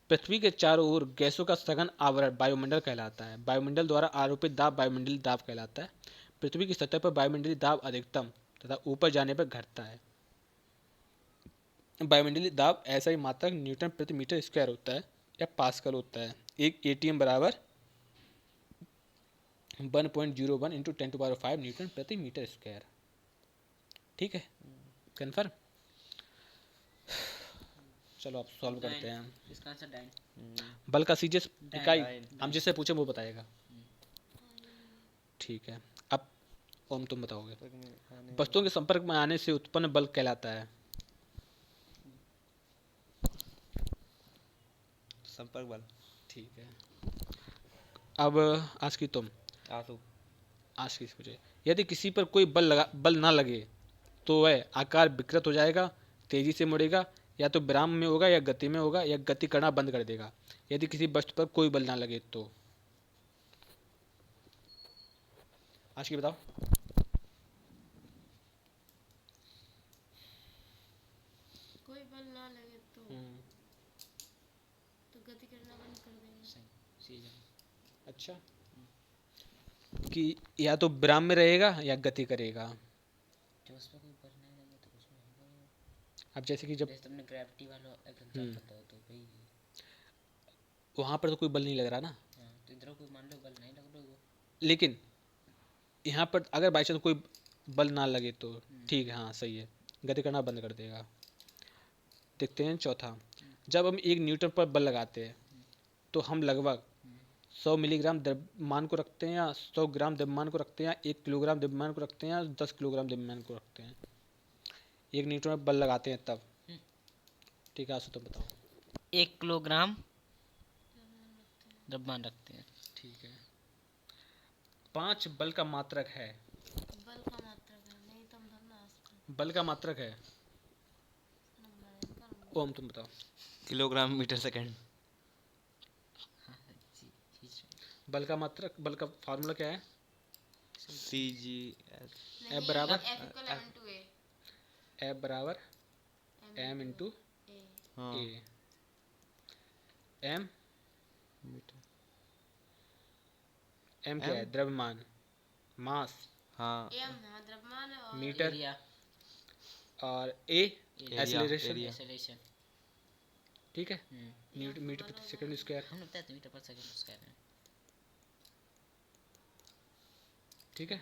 पृथ्वी के चारों ओर गैसों का सघन आवरण वायुमंडल कहलाता है। वायुमंडल द्वारा आरोपित दाब वायुमंडलीय दाब कहलाता है। पृथ्वी की सतह पर वायुमंडलीय दाब अधिकतम तथा ऊपर जाने पर घटता है। वायुमंडलीय दाब ऐसा ही मात्रक न्यूटन प्रति मीटर स्क्वायर होता है या पास्कल होता है। एक एटीएम बराबर 1.01 इंटू 10⁵ न्यूटन प्रति मीटर स्क्वायर। ठीक है, कन्फर्म। चलो अब सॉल्व करते हैं। इसका आंसर 9। बल का सीजीएस इकाई डाइन। हम जिससे पूछे वो बताएगा। ठीक है, अब ओम तुम बताओगे। वस्तुओं के संपर्क में आने से उत्पन्न बल कहलाता है। संपर्क बल। ठीक है, अब आज की तुम। आंसू। आज की पूछे। यदि किसी पर कोई बल ना लगे तो वह आकार विकृत हो जाएगा, तेजी से मुड़ेगा, या तो विराम में होगा या गति में होगा, या गति करना बंद कर देगा। यदि किसी वस्तु पर कोई बल ना लगे तो। आज की बताओ। कोई बल ना लगे तो गति करना बंद कर देगा। अच्छा, कि या तो विराम में रहेगा या गति करेगा। जो उस पर कोई बल नहीं लगे तो उसमें होगा। अब जैसे कि जब जैसे तुमने ग्रेविटी वाला एग्जांपल बताया तो भाई वहां पर तो कोई बल नहीं लग रहा ना, हाँ, तो इधर कोई मान लो बल नहीं लग रहा होगा। लेकिन यहाँ पर अगर बाई चांस कोई बल ना लगे तो ठीक है, हाँ सही है, गति करना बंद कर देगा। देखते हैं चौथा। जब हम 1 न्यूटन पर बल लगाते हैं तो हम लगभग 100 मिलीग्राम द्रव्यमान को रखते हैं, या 100 ग्राम द्रव्यमान को रखते हैं, 1 किलोग्राम द्रव्यमान को रखते हैं, या 10 किलोग्राम द्रव्यमान को रखते हैं। 1 न्यूटन पर बल लगाते हैं तब। ठीक है, आंसू तुम बताओ। 1 किलोग्राम द्रव्यमान रखते हैं। ठीक है। 5 बल का मात्रक है। बल का मात्रक है, नहीं तुम धरना बल का मात्रक है। ओम तुम बताओ। Kilogram metre second. बल का मात्रक, बल का फार्मूला क्या है? CGS। F बराबर A F बराबर m इंटू हाँ ए। m metre. m क्या है? द्रव्यमान, मास, हाँ द्रव्यमान और मीटर, एरिया और ए एक्सेलरेशन। एरिया। एक्सेलरेशन। ठीक है, न्यूटन मीटर प्रति सेकंड स्क्वायर। हम बताते हैं मीटर पर सेकंड स्क्वायर है। ठीक है,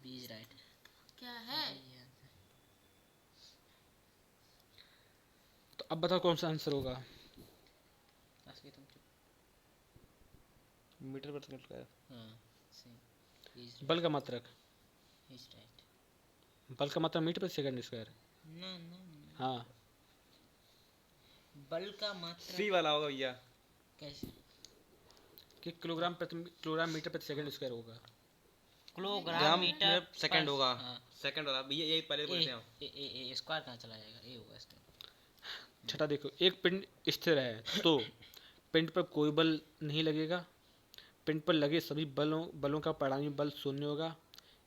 बीज राइट। क्या है? तो अब बताओ कौन सा आंसर होगा। आगे तुम चुप। मीटर पर सेकंड स्क्वायर। हाँ सही। बीज बल का मात्रक, राइट। बल का मात्रक मीटर प्रति सेकंड स्क्वायर। ना ना हाँ, बल का मात्रा C वाला होगा भैया। कैसे? कि किलोग्राम मीटर प्रति सेकंड स्क्वायर होगा। किलोग्राम ग्राम मीटर सेकंड पर- होगा। हाँ। सेकंड वाला भैया, यही पहले बोलते हैं हम। ए स्क्वायर कहाँ चला जाएगा? ए होगा इसका। छठा देखो, एक पिंड स्थिर है तो पिंड पर कोई बल नहीं लगेगा, पिंड पर लगे सभी बलों का परिणामी बल शून्य होगा,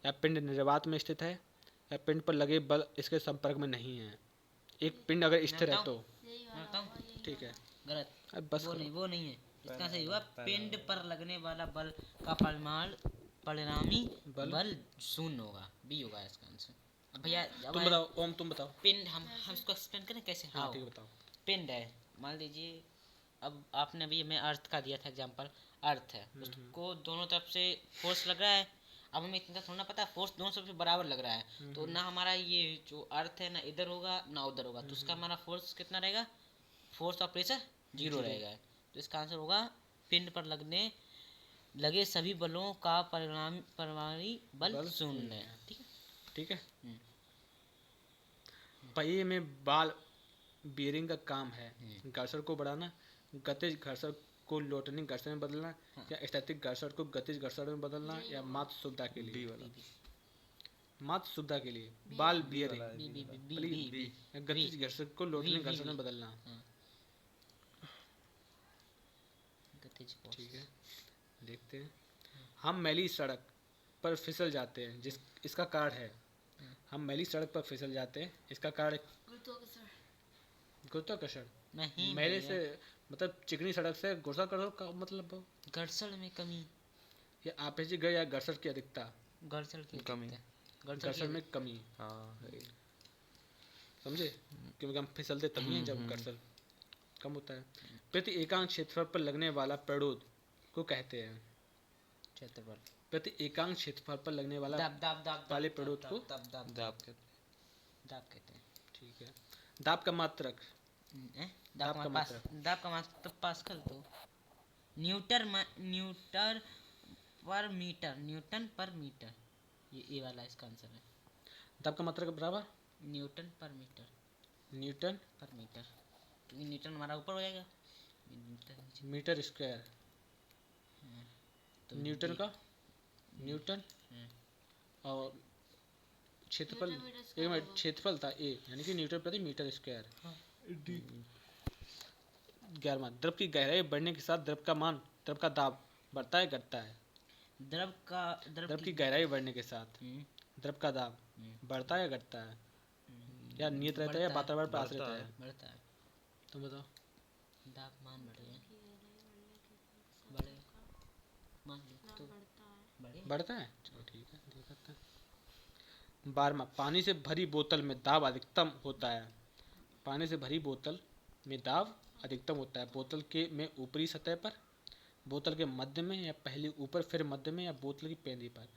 या पिंड निर्वात में स्थित है, या पिंड पर लगे बल इसके संपर्क में नहीं है। एक पिंड अगर स्थिर है तो यही मैं वाला बताऊं? होगा, यही ठीक है। गलत। अब बस वो करो। नहीं, वो नहीं है। इसका सही हुआ पिंड पर लगने वाला बल का परिणामी बल शून्य होगा। बी होगा इसका आंसर। अब भैया तुम बताओ ओम, तुम बताओ। पिंड हम इसको एक्सप्लेन करें कैसे? हाँ हाँ ठीक है, बताओ। पिंड है, मान लीजिए। अब आपने भी हमें अर्थ का दिया था एग्जांपल। अर्थ है, उसको दोनों तरफ से फोर्स लग रहा है। अब हमें इतना थोड़ा पता फोर्स दोनों तरफ से बराबर लग रहा है, तो ना हमारा ये जो अर्थ है ना इधर होगा ना उधर होगा, तो उसका हमारा फोर्स कितना रहेगा? फोर्स और प्रेशर जीरो रहेगा। तो इसका आंसर होगा पिंड पर लगे सभी बलों का परिणामी बल शून्य है। ठीक है। ठीक है। पहिए में बाल बेरिंग का काम है घर्षण को बढ़ाना, गतिज घर्षण को लोटनिक घर्षण में बदलना, या स्थैतिक घर्षण को गतिज घर्षण में बदलना, या मात्र सुविधा के लिए, मात्र सुविधा के लिए ball bearing, B B B B please, B या गतिज घर्षण को लोटनिक घर्षण में बदलना। गतिज फोर्स। ठीक है, देखते हैं। हम मैली सड़क पर फिसल जाते हैं, जिस इसका कारण है, हम मैली सड़क पर फिसल जाते हैं, इसका कारण गुरुत्वाकर्षण। नहीं मैले भैया, से मतलब चिकनी सड़क से गुरुत्वाकर्षण का मतलब, घर्षण में कमी, या आपेक्षिक गति या घर्षण की अधिकता, घर्षण की कमी। घर्षण में कमी, हाँ समझे, क्योंकि हम फिसलते तभी हैं जब घर्षण कम होता है। प्रति एकांक क्षेत्रफल पर लगने वाला प्रतिरोध को कहते हैं, क्षेत्रफल, प्रति एकांक क्षेत्रफल पर लगने वाला दाब दाब दाब वाले प्रतिरोध को दाब दाब दाब के दाब कहते हैं। ठीक है। दाब का मात्रक, दाब का मात्रक पास्कल, तो न्यूटन पर मीटर, ये वाला इसका आंसर है। दाब का मात्रक बराबर न्यूटन पर मीटर, न्यूटन क्योंकि न्यूटन हमारा ऊपर हो जाएगा, न्यूटन नीचे। मीटर स्क्वायर, तो न्यूटन का न्यूटन और क्षेत्रफल, एक मिनट, क्षेत्रफल था ए, यानी कि न्यूटन प्रति मीटर स्क्वायर। 11वां, द्रव की गहराई बढ़ने के साथ द्रव का दाब बढ़ता है घटता है। द्रव की गहराई बढ़ने के साथ द्रव का दाब बढ़ता है या घटता है, या नियत रहता है या वातावरण पर आश्रित है? बढ़ता है। तुम बताओ। तापमान बढ़ेगा, बढ़ेगा, मान लो तो बढ़ेगा। बढ़ता है, चलो ठीक है, देखते हैं। 12वां, पानी से भरी बोतल में दाब अधिकतम होता है। पानी से भरी बोतल में दाब अधिकतम होता है बोतल के में ऊपरी सतह पर, बोतल के मध्य में, या पहले ऊपर फिर मध्य में, या बोतल की पेंदी पर।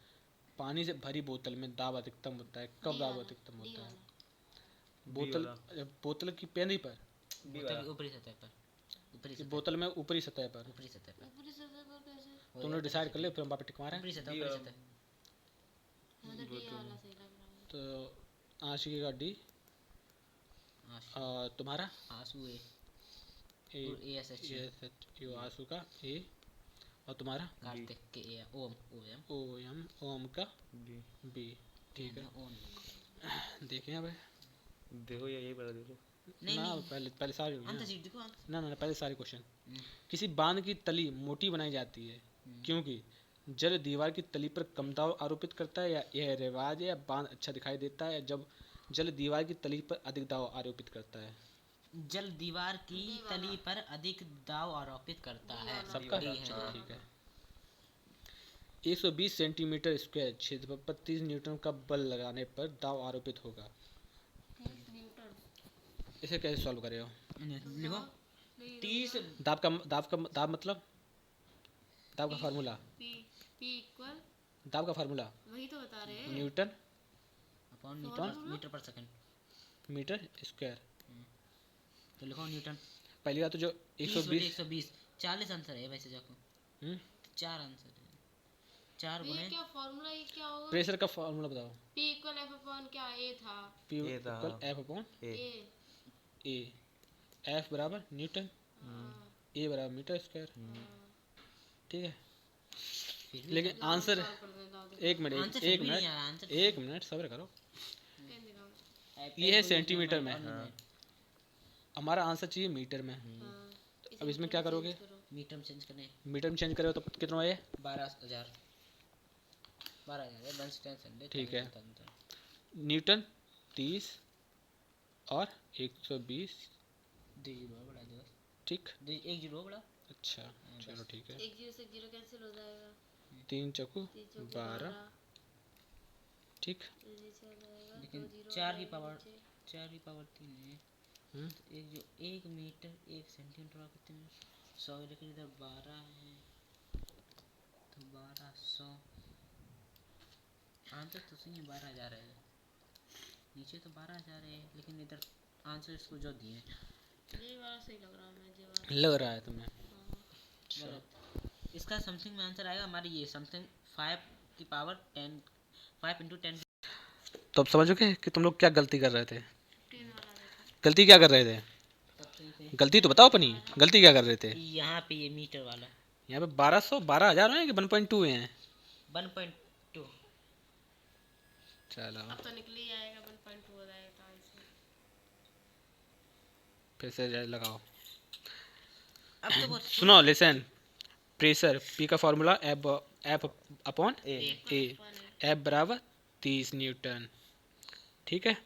पानी से भरी बोतल में दाब अधिकतम होता है, कब दाब अधिकतम होता है? बोतल की पेंदी पर, बोतल की ऊपरी सतह पर, कि बोतल में ऊपरी सतह पर। ऊपरी सतह पर, ऊपरी सतह पर कैसे? तुमने डिसाइड कर लिया, फिर हम वापस टिक मारे। ऊपरी सतह। मुझे डी वाला सही लग रहा है। तो आशिकी का डी, और तुम्हारा आंसू ए, ए, यो आंसू का ए, और तुम्हारा कार्तिक के ए, ओम ओ एम, ओम का बी। बी। ठीक है, ओम। देखें अब। देखो यही बता दो। नहीं, ना नहीं। पहले सारी होगी आंसर ना। शीट देखो, आंसर। ना पहले सारे क्वेश्चन। किसी बांध की तली मोटी बनाई जाती है क्योंकि जल दीवार की तली पर कम दबाव आरोपित करता है, या यह रिवाज है, या बांध अच्छा दिखाई देता है, जब जल दीवार की तली पर अधिक दबाव आरोपित करता है। जल दीवार की तली पर अधिक दाव आरोपित करता है। सबका डी है। चलो ठीक है। 120 सेंटीमीटर स्क्वायर क्षेत्रफल पर 30 न्यूटन का बल लगाने पर दाव आरोपित होगा। न्यूटन। इसे कैसे सॉल्व करे हो? लिखो 30 दाब मतलब दाब का फार्मूला, पी पी इक्वल, दाब का फार्मूला वही तो बता रहे हैं। न्यूटन अपॉन मीटर पर सेकंड। Metre square. तो लिखो न्यूटन। पहली बात तो जो 120 120 40 आंसर है वैसे जाको। हम्म, 4 आंसर है। 4 ये गुणे क्या फॉर्मूला, ये क्या होगा? प्रेशर का फार्मूला बताओ। पी इक्वल एफ अपॉन क्या ए था? P ये था, इक्वल F अपॉन ए। ए। F बराबर न्यूटन, ए बराबर मीटर स्क्वायर। ठीक है, फिर भी लेकिन आंसर कर देता हूँ। एक मिनट आंसर एक फिर भी मिनट नहीं आ रहा, आंसर एक मिनट सब्र करो। कह देगा। ये है सेंटीमीटर में, हमारा आंसर चाहिए मीटर में। हाँ, अब इसमें क्या करोगे? मीटर में चेंज करने मीटर में चेंज करो तो कितना है? 12000 12000 बस टेंशन ले। ठीक है। न्यूटन 30 और 120। 2 जीरो बड़ा दो, ठीक, 1 जीरो बड़ा। अच्छा चलो ठीक है। एक जीरो से जीरो कैंसिल हो जाएगा। 3 चौको 3 चौके 12। ठीक, नीचे आ जाएगा। लेकिन 2 जीरो 4 की आएगा पावर नीचे। 4 की पावर 3 है। हम्म, तो एक जो 1 मीटर 1 सेंटीमीटर का कितने में 100, लेकिन इधर 12 है तो 1200। आंसर तो सही है, 12000 है। नीचे तो 12000 है, लेकिन इधर आंसर इसको जो दिए ये वाला सही लग रहा है मुझे वाला। लग रहा है तुम्हें? गलत। इसका समथिंग में आंसर आएगा हमारी ये समथिंग 5 की पावर 10, 5 इंटू 10। तो अब समझोगे कि तुम लोग क्या गलती कर रहे थे? 15 वाला देखो। गलती क्या कर रहे थे? गलती तो बताओ अपनी, गलती क्या कर रहे थे? यहाँ पे ये मीटर वाला यहाँ पे 1200 है कि 1.2 हैं? 1.2। चलो अब तो निकल ही आएगा 1.2 हो जाएगा आंसर। फिर से लगाओ। अब तो बहुत सुनो, लिसन। प्रेशर पी का फॉर्मूला एफ अपॉन ए ए, एफ बराबर 30 न्यूटन, ठीक है।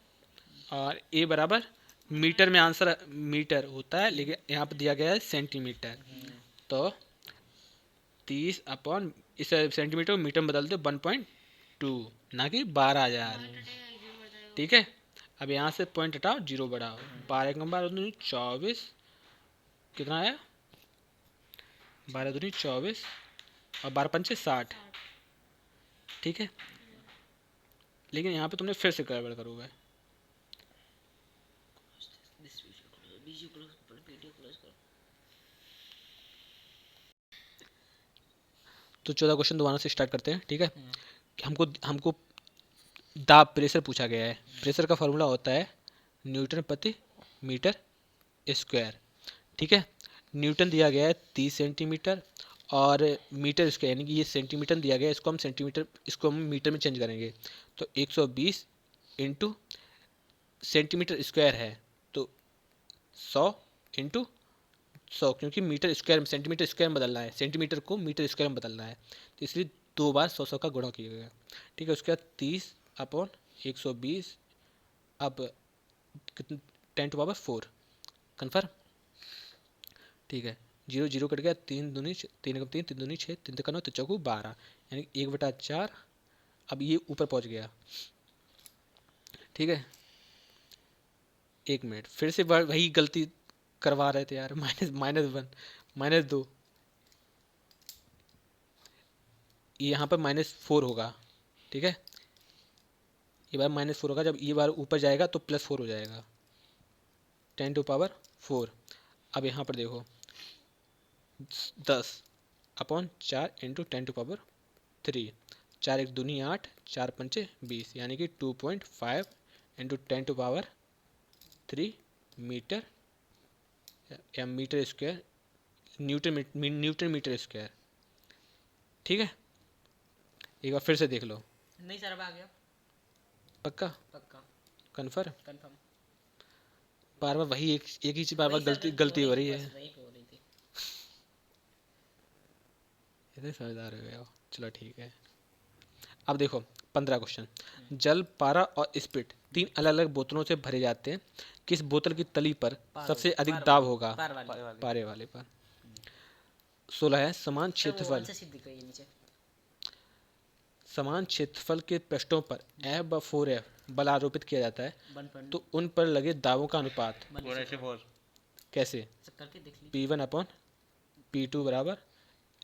और ए बराबर, मीटर में आंसर मीटर होता है लेकिन यहाँ पर दिया गया है सेंटीमीटर, तो 30 अपॉन इस सेंटीमीटर को मीटर में बदल दो 1.2, ना कि 12,000, ठीक है। अब यहाँ से पॉइंट हटाओ, जीरो बढ़ाओ, 12 कम 12 दूनी 24, कितना आया? 12 दूनी 24 और 12 पंचे 60, ठीक है। लेकिन यहाँ पे तुमने फिर से गड़बड़ करोगे। तो 14 क्वेश्चन दोबारा से स्टार्ट करते हैं, ठीक है। हमको हमको दाब प्रेशर पूछा गया है। प्रेशर का फॉर्मूला होता है न्यूटन प्रति मीटर स्क्वायर, ठीक है। न्यूटन दिया गया है 30 सेंटीमीटर और मीटर स्क्वायर यानी कि ये सेंटीमीटर दिया गया है, इसको हम मीटर में चेंज करेंगे तो 120 इंटू सेंटीमीटर स्क्वायर है तो 100 इंटू 100, क्योंकि मीटर स्क्वायर में सेंटीमीटर स्क्वायर में बदलना है, सेंटीमीटर को मीटर स्क्वायर में बदलना है, तो इसलिए 2 बार 100 का गुणा किया गया, ठीक है। उसके बाद 30 अपॉन 120, अब कितने 10⁴ कन्फर्म, ठीक है। 0 0 कट गया, 3 दूनी 3 3 3 दूनी 6, 3 का 9, 3 चौको 12, यानी 1/4। अब ये ऊपर पहुंच गया, ठीक है। 1 मिनट, फिर से वही गलती करवा रहे थे यार, -1 -2, यहाँ पर -4 होगा, ठीक है। ये बार -4 होगा, जब ये बार ऊपर जाएगा तो +4 हो जाएगा, 10⁴। अब यहाँ पर देखो 10 अपॉन 4 इंटू 10⁻3, 4 1 दूनी 8, 4 पंचे 20, यानी कि 2.5 इंटू 10⁻3 मीटर या metre square, newton metre square, ठीक है। एक बार फिर से देख लो। नहीं सर, अब आ गया पक्का पक्का कन्फर्म, कंफर्म। बार बार वही एक ही चीज बार बार गलती हो रही है। वही पे हो रही थी। इतने समझदार हो गए हो, चलो ठीक है। अब देखो 15 क्वेश्चन। जल, पारा और स्पिरिट 3 अलग अलग बोतलों से भरे जाते हैं, किस बोतल की तली पर सबसे अधिक दाब होगा? पार वाली पारे वाले पारे वाले पर। 16 है समान सर, वो क्षेत्रफल, आंसर सीध दिख रही है नीचे। समान क्षेत्रफल के पृष्ठों पर F/4F बल आरोपित किया जाता है, 1.2 तो उन पर लगे दावों का अनुपात 1/4 कैसे? करके देख लीजिए। P1 अपॉन P2 बराबर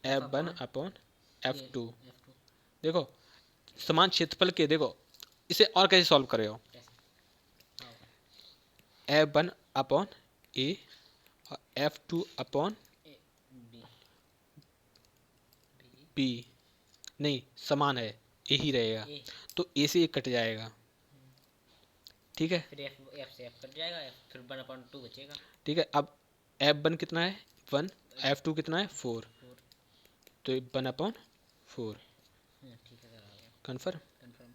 F1 अपॉन F2। F2 देखो समान क्षेत्रफल के, देखो इसे और कैसे सॉल्व करे हो? F1 अपॉन A और F2 अपॉन B B, नहीं समान है, ए ही रहेगा, A, तो ए से एक कट जाएगा, ठीक है। फिर F से F कट जाएगा, फिर 1/2 बचेगा। ठीक है, अब F1 कितना है 1, F2 कितना है 4, 4 तो 1/4 ठीक है सर, आ गया कन्फर्म। कंफर्म।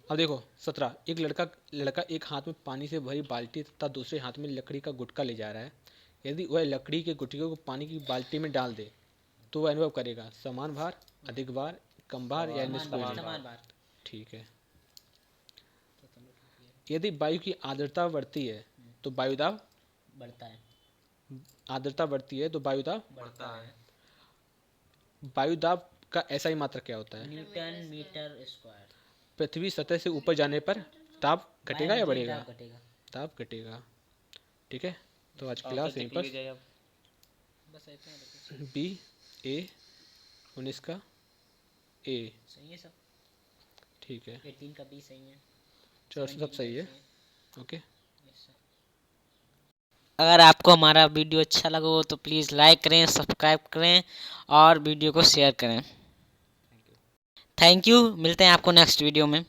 अब देखो 17, एक लड़का एक हाथ में पानी से भरी बाल्टी तथा दूसरे हाथ में लकड़ी का गुटका ले जा रहा है। यदि वह लकड़ी के गुटके को पानी की बाल्टी में डाल दे तो वह अनुभव करेगा समान भार, अधिक भार, कम भार या इनमें से कोई नहीं। समान बार। ठीक है। यदि वायु की आर्द्रता बढ़ती है तो वायुदाब, बढ़ता है आर्द्रता बढ़ती है तो वायुदाब, बढ़ता है। वायुदाब का ऐसा ही मात्रक क्या होता है? Newton metre square. पृथ्वी सतह से ऊपर जाने पर ताप घटेगा या बढ़ेगा? दाब घटेगा। ताप घटेगा। ठीक है, तो आज और क्लास फिर यहीं टिक लीजिए आप। बस इतना ही रखो। बी ए 19 का ए, सही है सब। ठीक है, 18 का B सही है। चलो सब सही है। ओके, अगर आपको हमारा वीडियो अच्छा लगा हो तो प्लीज़ लाइक करें, सब्सक्राइब करें और वीडियो को शेयर करें। Thank you. मिलते हैं आपको नेक्स्ट वीडियो में।